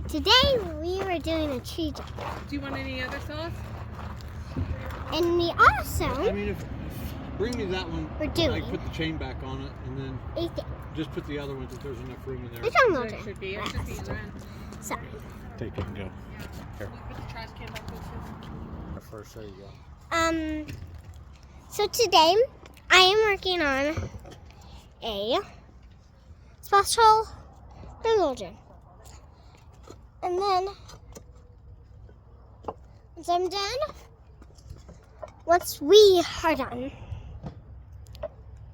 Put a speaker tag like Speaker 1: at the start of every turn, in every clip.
Speaker 1: Today we were doing a tree jump.
Speaker 2: Do you want any other sauce?
Speaker 1: And we also
Speaker 3: I mean, if bring me that one,
Speaker 1: we're doing
Speaker 3: like put the chain back on it, and then
Speaker 1: a thing.
Speaker 3: just put the other ones if there's enough room in there.
Speaker 1: Which I'm
Speaker 2: There
Speaker 1: going
Speaker 2: it
Speaker 1: to.
Speaker 2: should be. It should be in there.
Speaker 1: Sorry.
Speaker 3: Take it and go. Here.
Speaker 2: Put the trash can back there.
Speaker 3: First, there you go.
Speaker 1: So today I am working on a special building. And then once I'm done, once we are done,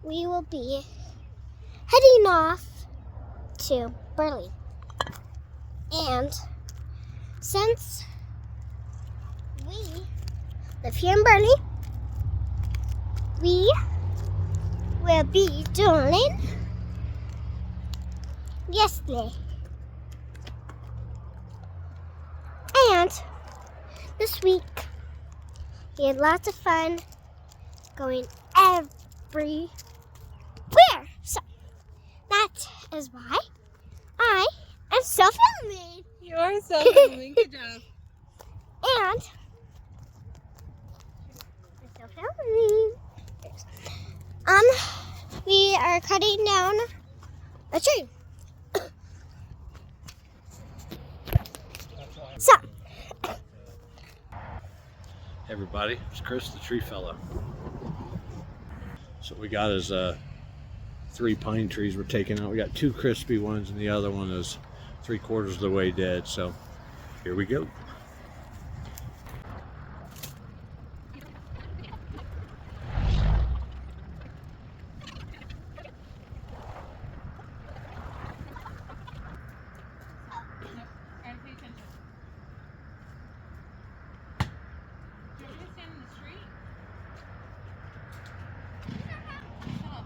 Speaker 1: we will be heading off to Burley. And since we live here in Burley, we will be doing yesterday. And this week, we had lots of fun going everywhere. So, that is why I am still filming.
Speaker 2: You are so filming. Good job.
Speaker 1: And I'm still filming. We are cutting down a tree. So,
Speaker 3: Hey everybody, it's Chris, the tree fella. So what we got is 3 pine trees we're taking out. We got 2 crispy ones, and the other one is 3/4 of the way dead. So here we go.
Speaker 2: Try to pay attention. Do you want me to stand in the street? Stop.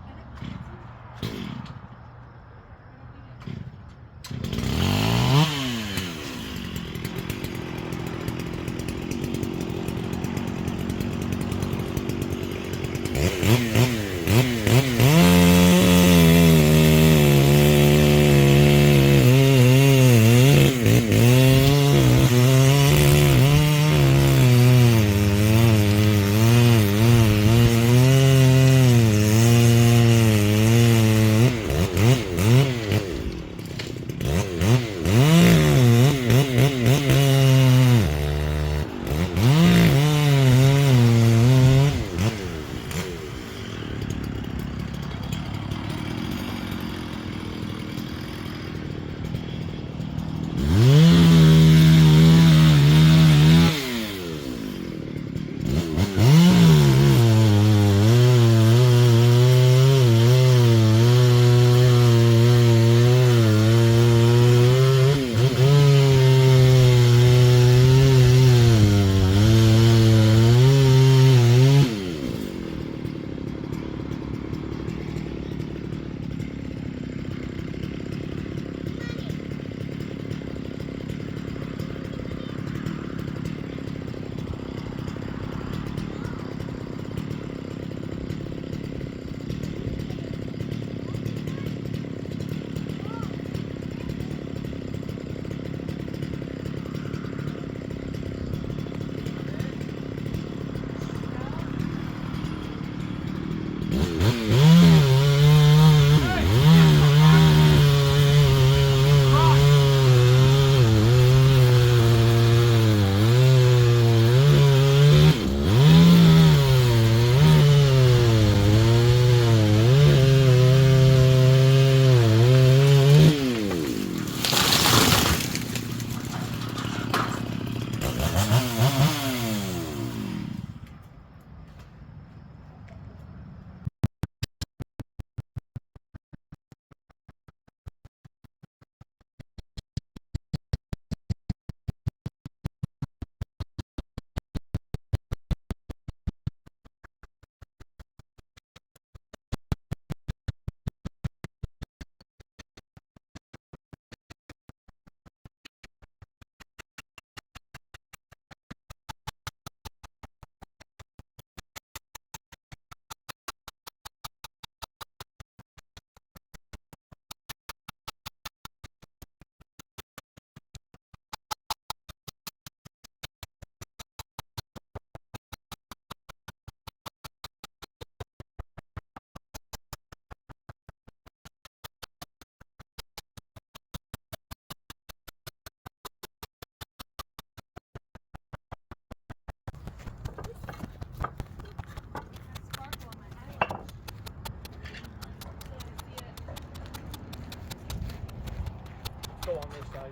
Speaker 3: go on this side.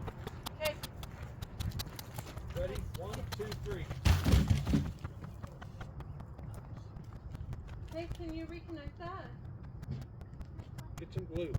Speaker 2: Okay.
Speaker 3: Ready? 1, 2, 3.
Speaker 2: Hey, can you reconnect that?
Speaker 3: Get some glue.